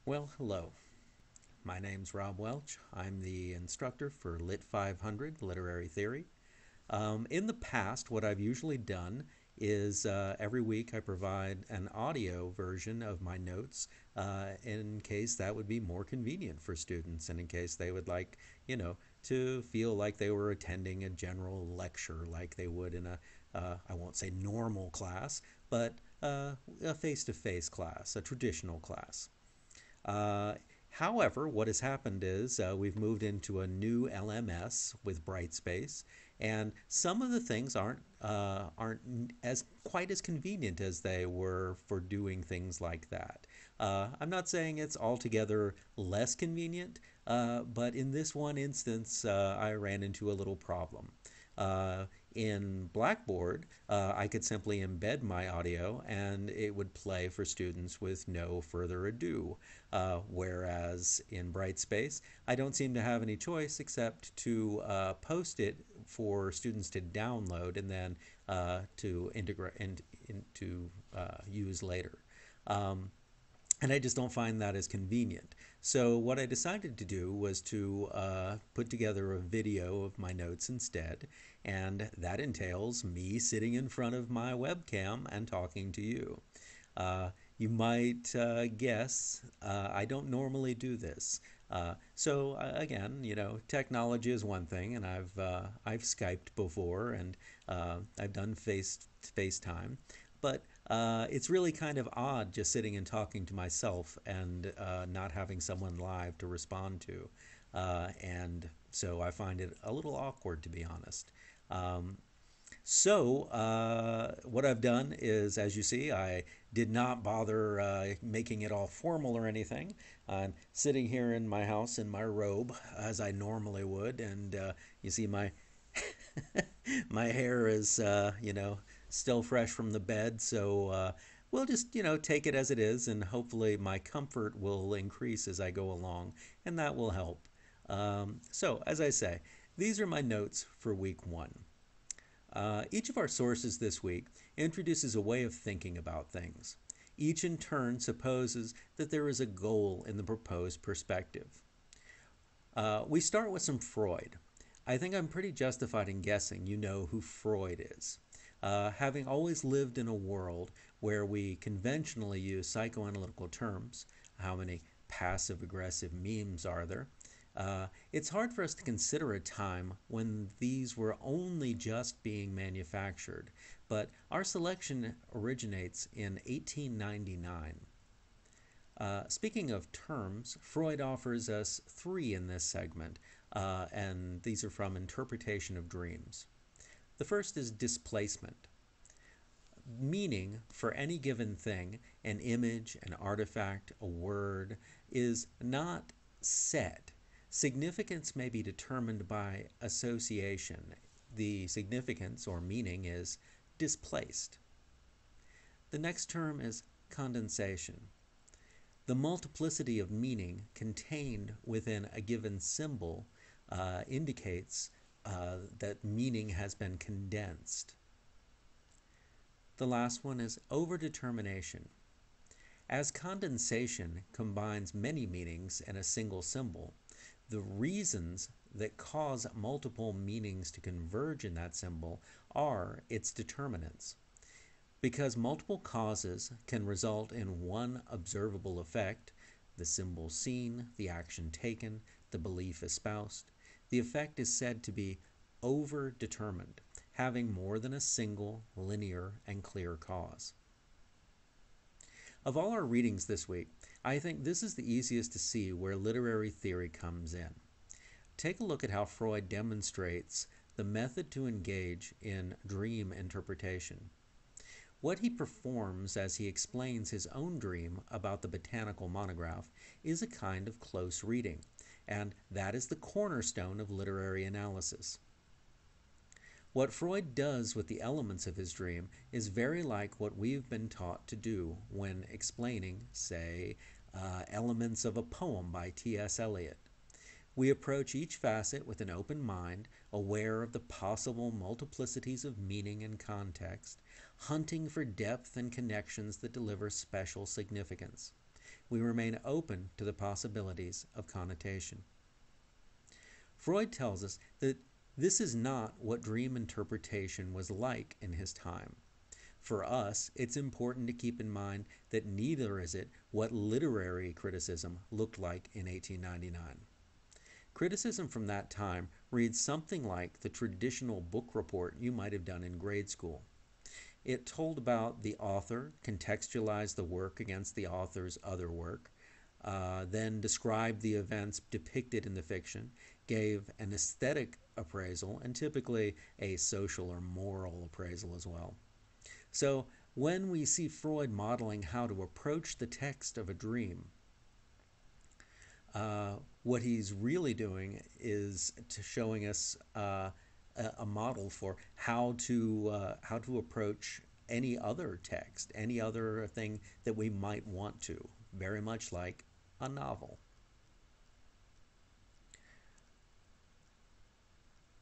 Well, hello. My name's Rob Welch. I'm the instructor for Lit 500 Literary Theory. In the past, what I've usually done is every week I provide an audio version of my notes in case that would be more convenient for students and in case they would like, to feel like they were attending a general lecture like they would in I won't say normal class, but a face-to-face class, a traditional class. Uh, However, what has happened is we've moved into a new LMS with Brightspace, and some of the things aren't as quite as convenient as they were for doing things like that. I'm not saying it's altogether less convenient, but in this one instance, I ran into a little problem. Uh, in Blackboard, I could simply embed my audio and it would play for students with no further ado. Whereas in Brightspace, I don't seem to have any choice except to post it for students to download and then to integrate and to use later. Um, and I just don't find that as convenient. So what I decided to do was to put together a video of my notes instead, and that entails me sitting in front of my webcam and talking to you. You might guess I don't normally do this. Again, technology is one thing, and I've Skyped before, and I've done FaceTime, but it's really kind of odd just sitting and talking to myself and not having someone live to respond to. And so I find it a little awkward, to be honest. Um, what I've done is, as you see, I did not bother making it all formal or anything. I'm sitting here in my house in my robe, as I normally would, and you see my my hair is, still fresh from the bed, so we'll just, take it as it is, and hopefully my comfort will increase as I go along, and that will help. As I say, these are my notes for week one. Each of our sources this week introduces a way of thinking about things. Each in turn supposes that there is a goal in the proposed perspective. We start with some Freud. I think I'm pretty justified in guessing you know who Freud is. Having always lived in a world where we conventionally use psychoanalytical terms, how many passive aggressive memes are there? It's hard for us to consider a time when these were only just being manufactured, but our selection originates in 1899. Speaking of terms, Freud offers us three in this segment, and these are from Interpretation of Dreams. The first is displacement. Meaning for any given thing, an image, an artifact, a word, is not set. Significance may be determined by association. The significance or meaning is displaced. The next term is condensation. The multiplicity of meaning contained within a given symbol indicates that meaning has been condensed. The last one is overdetermination. As condensation combines many meanings in a single symbol, the reasons that cause multiple meanings to converge in that symbol are its determinants. Because multiple causes can result in one observable effect, the symbol seen, the action taken, the belief espoused, the effect is said to be overdetermined, having more than a single, linear, and clear cause. Of all our readings this week, I think this is the easiest to see where literary theory comes in. Take a look at how Freud demonstrates the method to engage in dream interpretation. What he performs as he explains his own dream about the botanical monograph is a kind of close reading, and that is the cornerstone of literary analysis. What Freud does with the elements of his dream is very like what we've been taught to do when explaining, say, elements of a poem by T.S. Eliot. We approach each facet with an open mind, aware of the possible multiplicities of meaning and context, hunting for depth and connections that deliver special significance. we remain open to the possibilities of connotation. Freud tells us that this is not what dream interpretation was like in his time. For us, it's important to keep in mind that neither is it what literary criticism looked like in 1899. Criticism from that time reads something like the traditional book report you might have done in grade school. It told about the author, contextualized the work against the author's other work, then described the events depicted in the fiction, gave an aesthetic appraisal, and typically a social or moral appraisal as well. So when we see Freud modeling how to approach the text of a dream, what he's really doing is showing us a model for how to approach any other text, any other thing that we might want to, very much like a novel.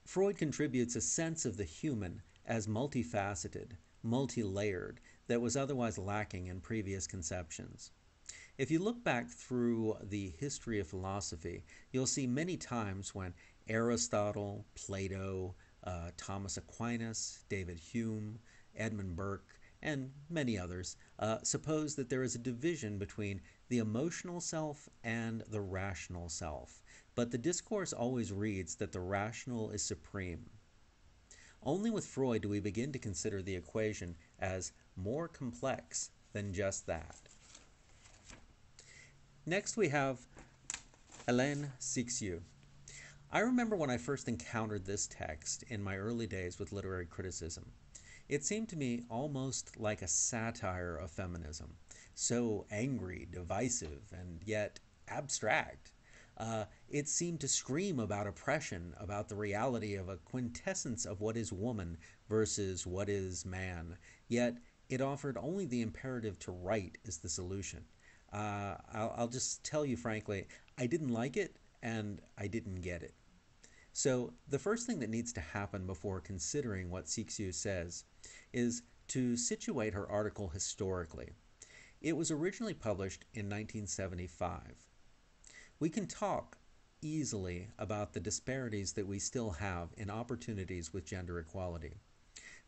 Freud contributes a sense of the human as multifaceted, multi-layered, that was otherwise lacking in previous conceptions. If you look back through the history of philosophy, you'll see many times when Aristotle, Plato, Thomas Aquinas, David Hume, Edmund Burke, and many others suppose that there is a division between the emotional self and the rational self. But the discourse always reads that the rational is supreme. Only with Freud do we begin to consider the equation as more complex than just that. Next we have Hélène Cixous. I remember when I first encountered this text in my early days with literary criticism. It seemed to me almost like a satire of feminism, so angry, divisive, and yet abstract. It seemed to scream about oppression, about the reality of a quintessence of what is woman versus what is man, yet it offered only the imperative to write as the solution. I'll just tell you frankly, I didn't like it and I didn't get it. So the first thing that needs to happen before considering what Cixous says is to situate her article historically. It was originally published in 1975. We can talk easily about the disparities that we still have in opportunities with gender equality.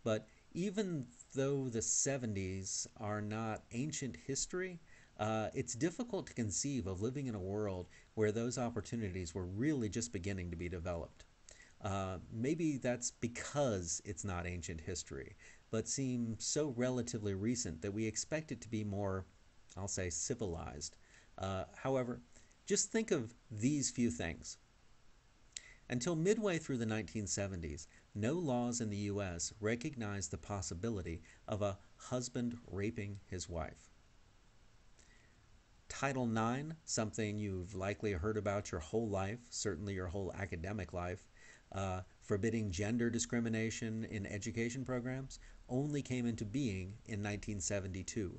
But even though the 70s are not ancient history, it's difficult to conceive of living in a world where those opportunities were really just beginning to be developed. Maybe that's because it's not ancient history, but seems so relatively recent that we expect it to be more, I'll say, civilized. However, just think of these few things. Until midway through the 1970s, no laws in the U.S. recognized the possibility of a husband raping his wife. Title IX, something you've likely heard about your whole life, certainly your whole academic life, forbidding gender discrimination in education programs, only came into being in 1972.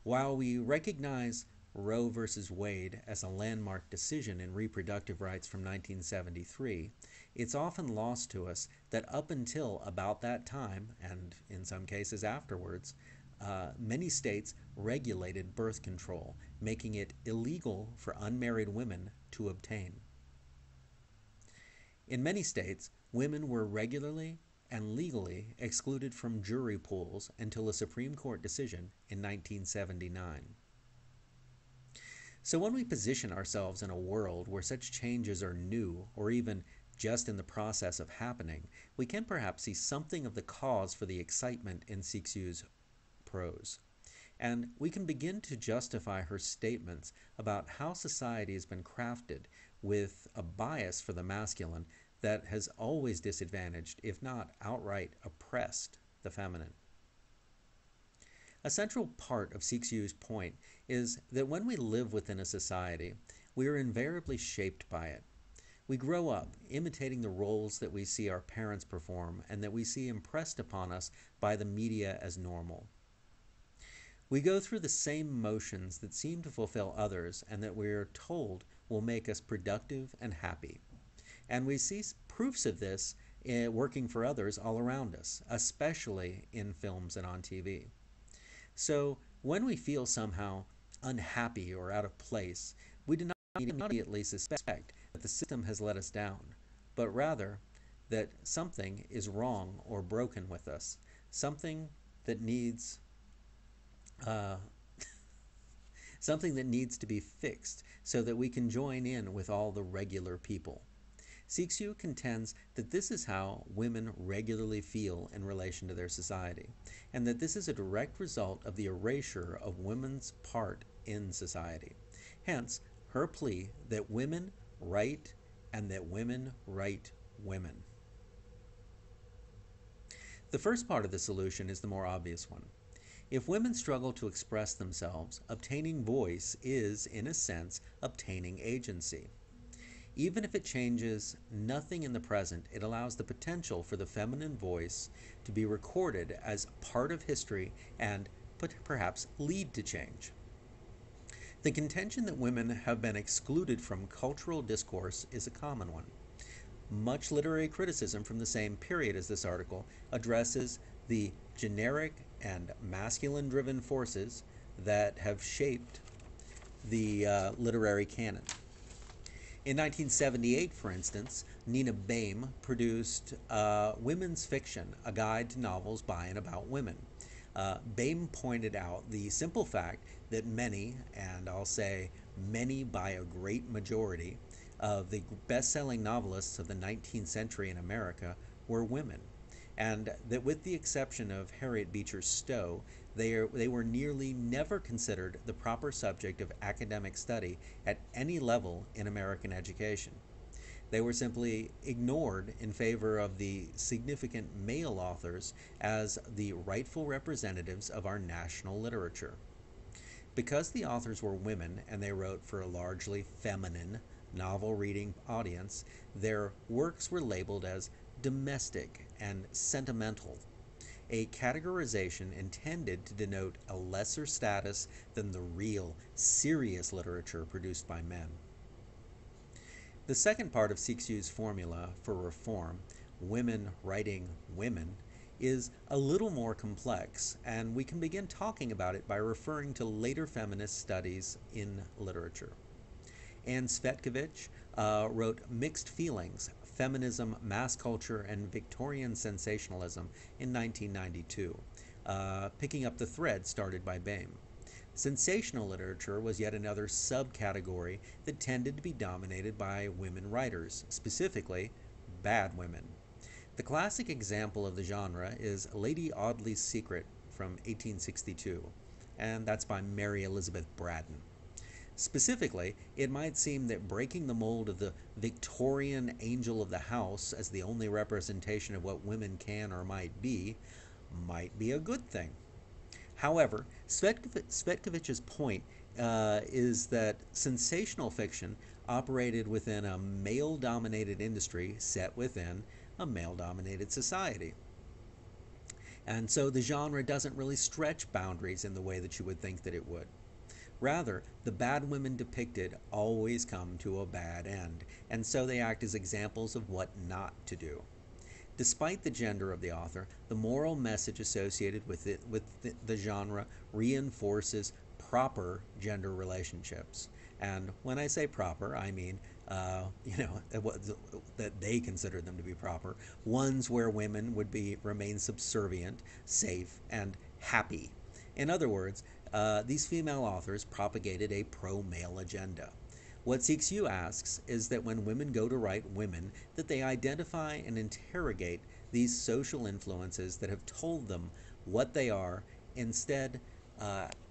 While we recognize Roe v. Wade as a landmark decision in reproductive rights from 1973, it's often lost to us that up until about that time, and in some cases afterwards, many states regulated birth control, making it illegal for unmarried women to obtain. In many states, women were regularly and legally excluded from jury pools until a Supreme Court decision in 1979. So when we position ourselves in a world where such changes are new or even just in the process of happening, we can perhaps see something of the cause for the excitement in Cixous' prose. And we can begin to justify her statements about how society has been crafted with a bias for the masculine that has always disadvantaged, if not outright oppressed, the feminine. A central part of Cixous' point is that when we live within a society, we are invariably shaped by it. We grow up imitating the roles that we see our parents perform and that we see impressed upon us by the media as normal. We go through the same motions that seem to fulfill others and that we are told will make us productive and happy. And we see proofs of this working for others all around us, especially in films and on TV. So when we feel somehow unhappy or out of place, we do not immediately suspect that the system has let us down, but rather that something is wrong or broken with us, something that needs uh, something that needs to be fixed so that we can join in with all the regular people. Cixous contends that this is how women regularly feel in relation to their society, and that this is a direct result of the erasure of women's part in society. Hence, her plea that women write and that women write women. The first part of the solution is the more obvious one. If women struggle to express themselves, obtaining voice is, in a sense, obtaining agency. Even if it changes nothing in the present, it allows the potential for the feminine voice to be recorded as part of history and perhaps lead to change. The contention that women have been excluded from cultural discourse is a common one. Much literary criticism from the same period as this article addresses the generic and masculine-driven forces that have shaped the literary canon. In 1978, for instance, Nina Baim produced Women's Fiction, a guide to novels by and about women. Baim pointed out the simple fact that many, and I'll say many by a great majority, of the best-selling novelists of the 19th century in America were women, and that with the exception of Harriet Beecher Stowe, they were nearly never considered the proper subject of academic study at any level in American education. They were simply ignored in favor of the significant male authors as the rightful representatives of our national literature. Because the authors were women and they wrote for a largely feminine novel reading audience, their works were labeled as domestic and sentimental, a categorization intended to denote a lesser status than the real, serious literature produced by men. The second part of Cixous' formula for reform, women writing women, is a little more complex, and we can begin talking about it by referring to later feminist studies in literature. Anne Cvetkovich wrote Mixed Feelings, Feminism, Mass Culture, and Victorian Sensationalism in 1992, picking up the thread started by Baim. Sensational literature was yet another subcategory that tended to be dominated by women writers, specifically bad women. The classic example of the genre is Lady Audley's Secret from 1862, and that's by Mary Elizabeth Braddon. Specifically, it might seem that breaking the mold of the Victorian angel of the house as the only representation of what women can or might be a good thing. However, Cvetkovich's point is that sensational fiction operated within a male-dominated industry set within a male-dominated society. And so the genre doesn't really stretch boundaries in the way that you would think that it would. Rather, the bad women depicted always come to a bad end, and so they act as examples of what not to do. Despite the gender of the author, the moral message associated with the genre reinforces proper gender relationships. And when I say proper, I mean, that they consider them to be proper, ones where women would remain subservient, safe, and happy. In other words, these female authors propagated a pro-male agenda. What Cixous asks is that when women go to write women, that they identify and interrogate these social influences that have told them what they are. Instead,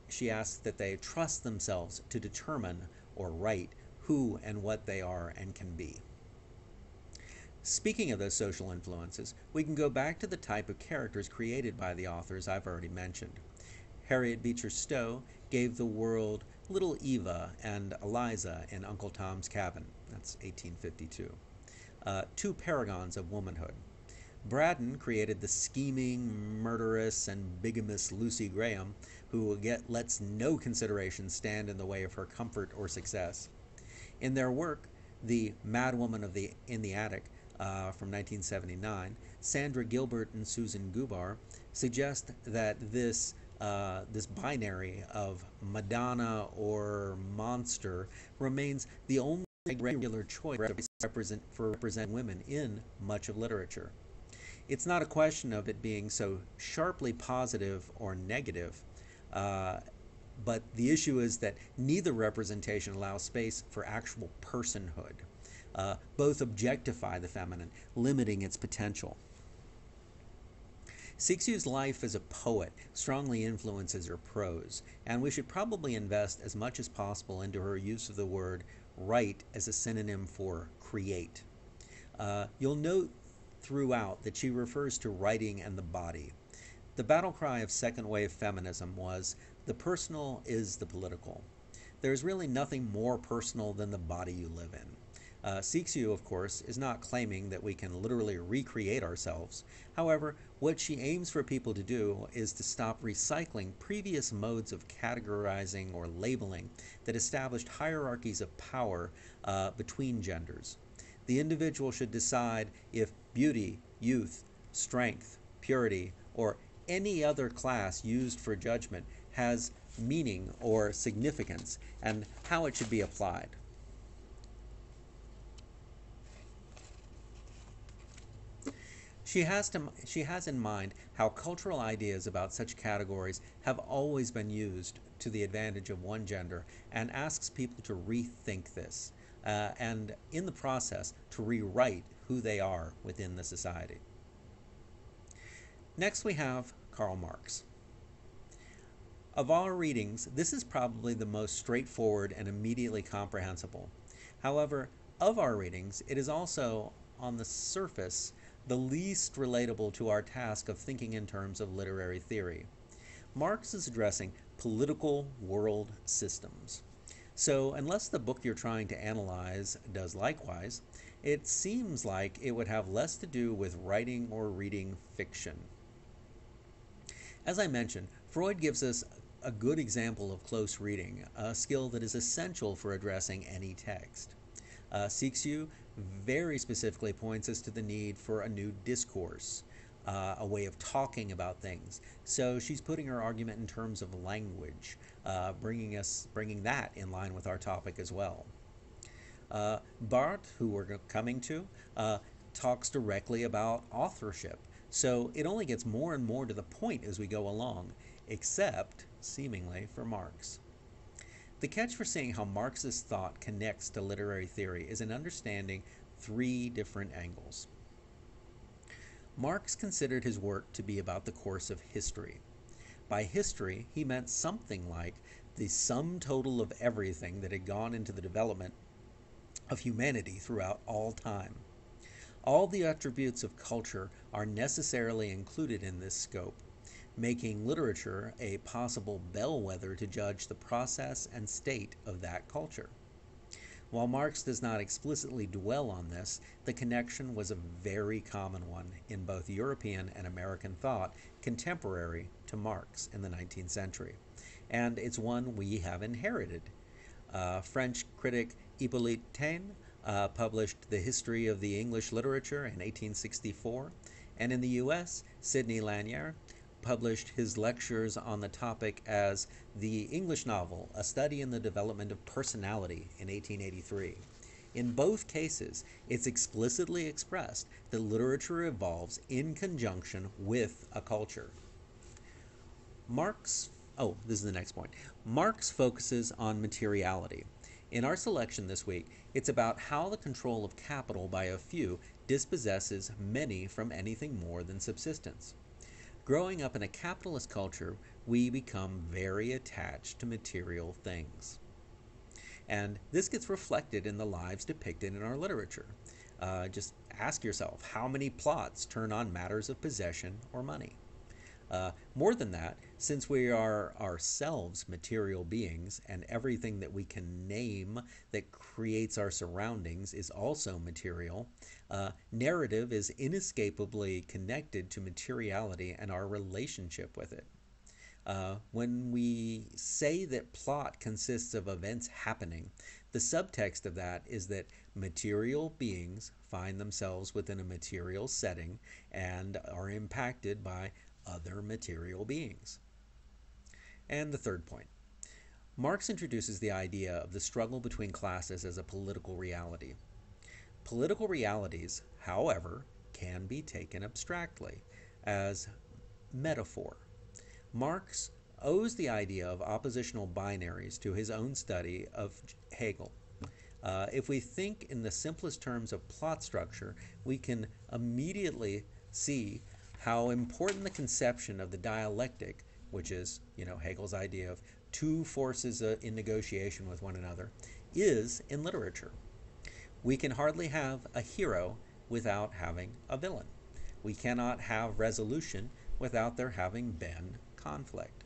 she asks that they trust themselves to determine or write who and what they are and can be. Speaking of those social influences, we can go back to the type of characters created by the authors I've already mentioned. Harriet Beecher Stowe gave the world Little Eva and Eliza in Uncle Tom's Cabin. That's 1852. Two paragons of womanhood. Braddon created the scheming, murderous, and bigamous Lucy Graham, who lets no consideration stand in the way of her comfort or success. In their work, The Madwoman in the Attic, from 1979, Sandra Gilbert and Susan Gubar suggest that this this binary of Madonna or monster remains the only regular choice for represent women in much of literature. It's not a question of it being so sharply positive or negative, uh, but the issue is that neither representation allows space for actual personhood. Both objectify the feminine, limiting its potential. Cixous's life as a poet strongly influences her prose, and we should probably invest as much as possible into her use of the word write as a synonym for create. You'll note throughout that she refers to writing and the body. The battle cry of second wave feminism was, the personal is the political. There's really nothing more personal than the body you live in. Cixous, of course, is not claiming that we can literally recreate ourselves. However, what she aims for people to do is to stop recycling previous modes of categorizing or labeling that established hierarchies of power between genders. The individual should decide if beauty, youth, strength, purity, or any other class used for judgment has meaning or significance and how it should be applied. She has in mind how cultural ideas about such categories have always been used to the advantage of one gender and asks people to rethink this and, in the process, to rewrite who they are within the society. Next, we have Karl Marx. Of our readings, this is probably the most straightforward and immediately comprehensible. However, of our readings, it is also, on the surface, the least relatable to our task of thinking in terms of literary theory. Marx is addressing political world systems. So, unless the book you're trying to analyze does likewise, it seems like it would have less to do with writing or reading fiction. As I mentioned, Freud gives us a good example of close reading, a skill that is essential for addressing any text. Cixous very specifically points us to the need for a new discourse, a way of talking about things. So she's putting her argument in terms of language, bringing that in line with our topic as well. Barthes, who we're coming to, talks directly about authorship. So it only gets more and more to the point as we go along, except, seemingly, for Marx. The catch for seeing how Marxist thought connects to literary theory is in understanding three different angles. Marx considered his work to be about the course of history. By history, he meant something like the sum total of everything that had gone into the development of humanity throughout all time. All the attributes of culture are necessarily included in this scope, making literature a possible bellwether to judge the process and state of that culture. While Marx does not explicitly dwell on this, the connection was a very common one in both European and American thought contemporary to Marx in the 19th century, and it's one we have inherited. French critic Hippolyte Taine published The History of the English Literature in 1864, and in the U.S., Sidney Lanier published his lectures on the topic as The English Novel, A Study in the Development of Personality in 1883. In both cases, it's explicitly expressed that literature evolves in conjunction with a culture. This is the next point. Marx focuses on materiality. In our selection this week, it's about how the control of capital by a few dispossesses many from anything more than subsistence. Growing up in a capitalist culture, we become very attached to material things. And this gets reflected in the lives depicted in our literature. Just ask yourself, how many plots turn on matters of possession or money? More than that, since we are ourselves material beings and everything that we can name that creates our surroundings is also material, narrative is inescapably connected to materiality and our relationship with it. When we say that plot consists of events happening, the subtext of that is that material beings find themselves within a material setting and are impacted by other material beings. And the third point, Marx introduces the idea of the struggle between classes as a political reality. Political realities, however, can be taken abstractly as metaphor. Marx owes the idea of oppositional binaries to his own study of Hegel. If we think in the simplest terms of plot structure, we can immediately see how important the conception of the dialectic, which is, Hegel's idea of two forces in negotiation with one another, is in literature. We can hardly have a hero without having a villain. We cannot have resolution without there having been conflict.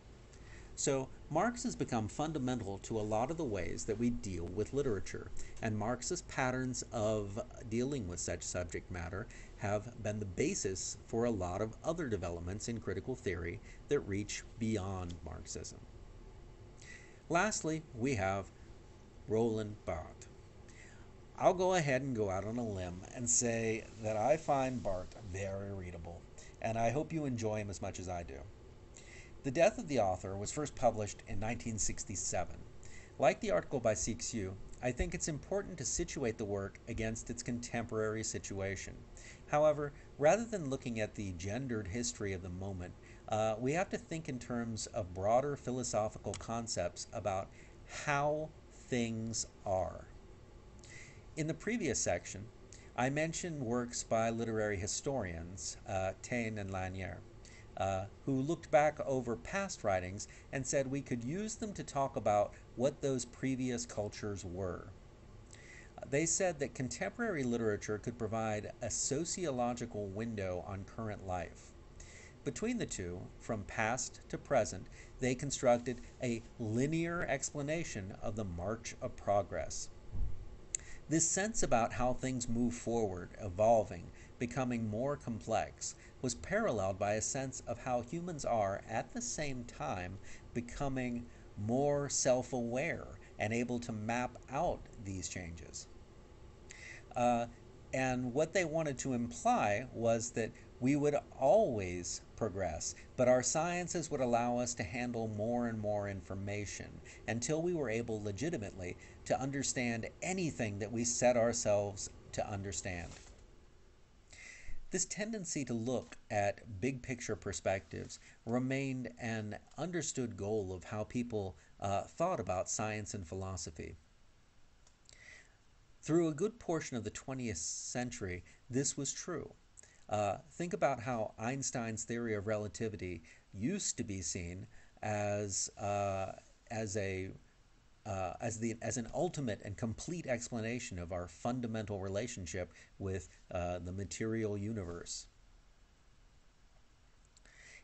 So Marx has become fundamental to a lot of the ways that we deal with literature, and Marx's patterns of dealing with such subject matter have been the basis for a lot of other developments in critical theory that reach beyond Marxism. Lastly, we have Roland Barthes. I'll go ahead and go out on a limb and say that I find Barthes very readable, and I hope you enjoy him as much as I do. The Death of the Author was first published in 1967. Like the article by Cixous, I think it's important to situate the work against its contemporary situation. However, rather than looking at the gendered history of the moment, we have to think in terms of broader philosophical concepts about how things are. In the previous section, I mentioned works by literary historians, Taine and Lanier, who looked back over past writings and said we could use them to talk about what those previous cultures were. They said that contemporary literature could provide a sociological window on current life. Between the two, from past to present, they constructed a linear explanation of the march of progress. This sense about how things move forward, evolving, becoming more complex, was paralleled by a sense of how humans are, at the same time, becoming more self-aware and able to map out these changes. And what they wanted to imply was that we would always progress, but our sciences would allow us to handle more and more information until we were able legitimately to understand anything that we set ourselves to understand. This tendency to look at big picture perspectives remained an understood goal of how people thought about science and philosophy. Through a good portion of the 20th century, this was true. Think about how Einstein's theory of relativity used to be seen as an ultimate and complete explanation of our fundamental relationship with the material universe.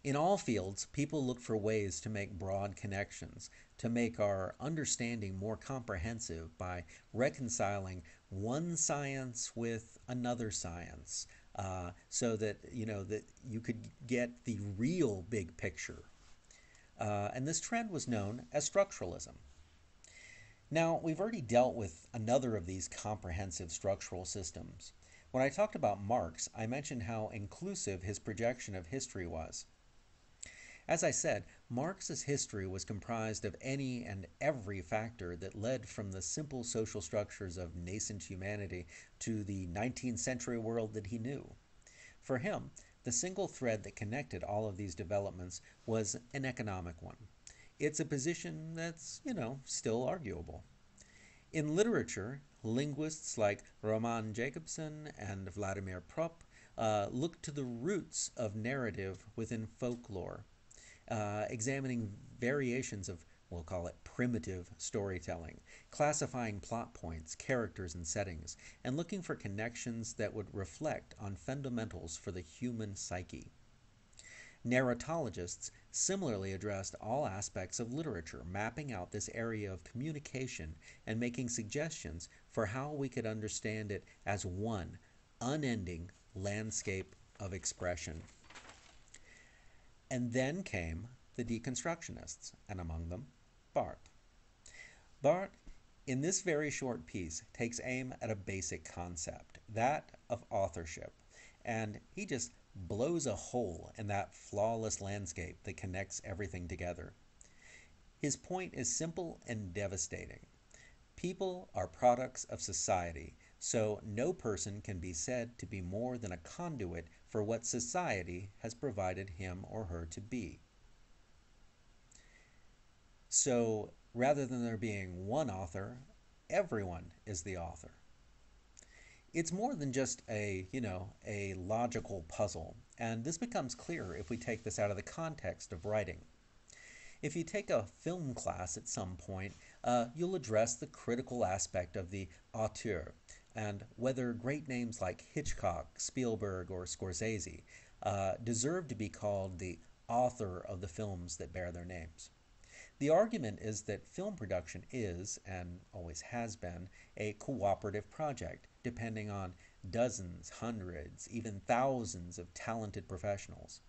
In all fields, people look for ways to make broad connections, to make our understanding more comprehensive by reconciling one science with another science, so that you could get the real big picture. And this trend was known as structuralism. Now, we've already dealt with another of these comprehensive structural systems. When I talked about Marx, I mentioned how inclusive his projection of history was. As I said, Marx's history was comprised of any and every factor that led from the simple social structures of nascent humanity to the 19th century world that he knew. For him, the single thread that connected all of these developments was an economic one. It's a position that's, still arguable. In literature, linguists like Roman Jakobson and Vladimir Propp look to the roots of narrative within folklore, examining variations of, we'll call it primitive storytelling, classifying plot points, characters, and settings, and looking for connections that would reflect on fundamentals for the human psyche. Narratologists similarly addressed all aspects of literature, mapping out this area of communication and making suggestions for how we could understand it as one unending landscape of expression. And then came the deconstructionists, and among them, Barthes. Barthes, in this very short piece, takes aim at a basic concept, that of authorship, and he just blows a hole in that flawless landscape that connects everything together. His point is simple and devastating. People are products of society, so no person can be said to be more than a conduit for what society has provided him or her to be. So rather than there being one author, everyone is the author. It's more than just a logical puzzle, and this becomes clearer if we take this out of the context of writing. If you take a film class at some point, you'll address the critical aspect of the auteur and whether great names like Hitchcock, Spielberg, or Scorsese deserve to be called the author of the films that bear their names. The argument is that film production is, and always has been, a cooperative project, depending on dozens, hundreds, even thousands of talented professionals.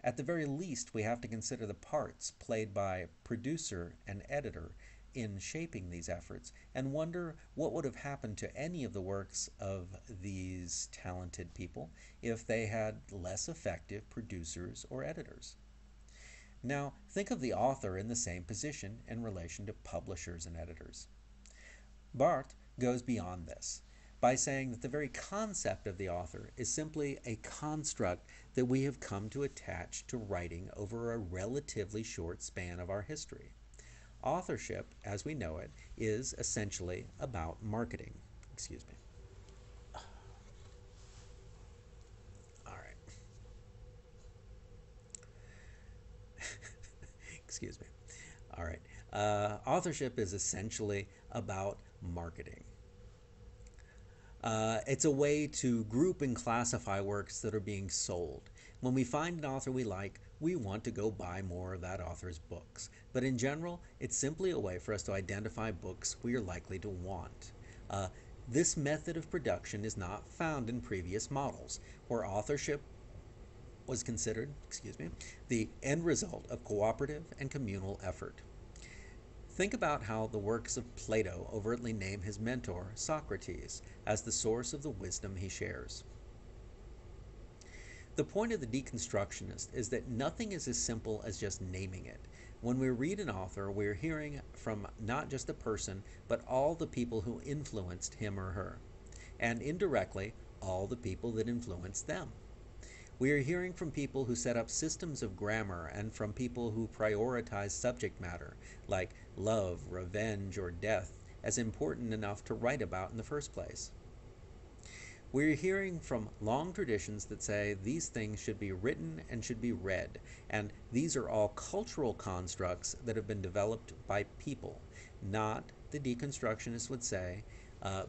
At the very least, we have to consider the parts played by producer and editor in shaping these efforts and wonder what would have happened to any of the works of these talented people if they had less effective producers or editors. Now, think of the author in the same position in relation to publishers and editors. Barthes goes beyond this by saying that the very concept of the author is simply a construct that we have come to attach to writing over a relatively short span of our history. Authorship, as we know it, is essentially about marketing. Excuse me. All right. Excuse me. All right. Authorship is essentially about marketing. It's a way to group and classify works that are being sold. When we find an author we like, we want to go buy more of that author's books. But in general, it's simply a way for us to identify books we are likely to want. This method of production is not found in previous models, where authorship was considered, the end result of cooperative and communal effort. Think about how the works of Plato overtly name his mentor, Socrates, as the source of the wisdom he shares. The point of the deconstructionist is that nothing is as simple as just naming it. When we read an author, we're hearing from not just a person, but all the people who influenced him or her, and indirectly, all the people that influenced them. We are hearing from people who set up systems of grammar and from people who prioritize subject matter, like love, revenge, or death, as important enough to write about in the first place. We're hearing from long traditions that say these things should be written and should be read, and these are all cultural constructs that have been developed by people, not, the deconstructionists would say,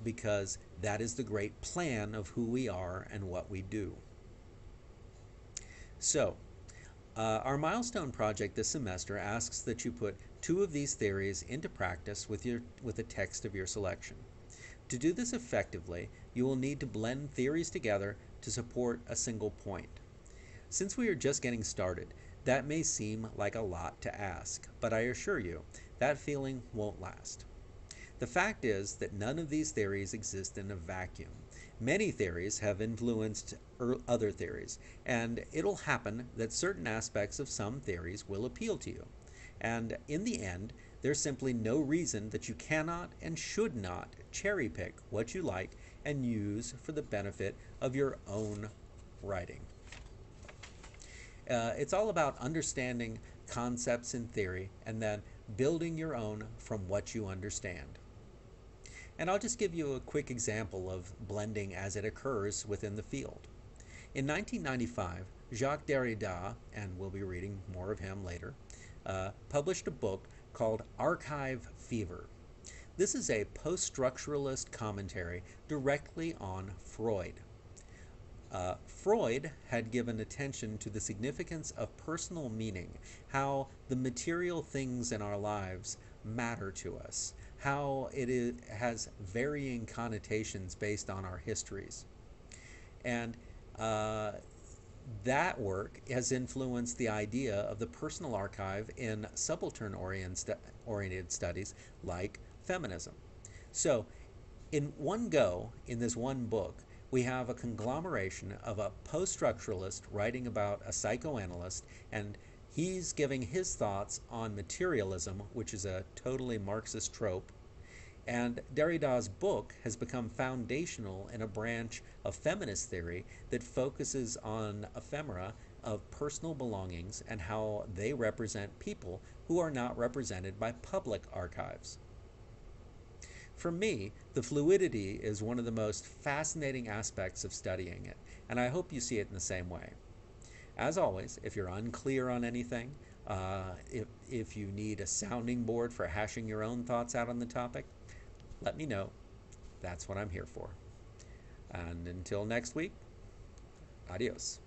because that is the great plan of who we are and what we do. So, our milestone project this semester asks that you put two of these theories into practice with the text of your selection. To do this effectively, you will need to blend theories together to support a single point. Since we are just getting started, that may seem like a lot to ask, but I assure you, that feeling won't last. The fact is that none of these theories exist in a vacuum. Many theories have influenced other theories, and it'll happen that certain aspects of some theories will appeal to you. And in the end, there's simply no reason that you cannot and should not cherry pick what you like and use for the benefit of your own writing. It's all about understanding concepts in theory and then building your own from what you understand. And I'll just give you a quick example of blending as it occurs within the field. In 1995, Jacques Derrida, and we'll be reading more of him later, published a book called Archive Fever. This is a post-structuralist commentary directly on Freud. Freud had given attention to the significance of personal meaning, how the material things in our lives matter to us, how has varying connotations based on our histories. And that work has influenced the idea of the personal archive in subaltern-oriented studies like feminism. So, in one go, in this one book, we have a conglomeration of a post-structuralist writing about a psychoanalyst and He's giving his thoughts on materialism, which is a totally Marxist trope. And Derrida's book has become foundational in a branch of feminist theory that focuses on ephemera of personal belongings and how they represent people who are not represented by public archives. For me, the fluidity is one of the most fascinating aspects of studying it, and I hope you see it in the same way. As always, if you're unclear on anything, if you need a sounding board for hashing your own thoughts out on the topic, let me know. That's what I'm here for. And until next week, adios.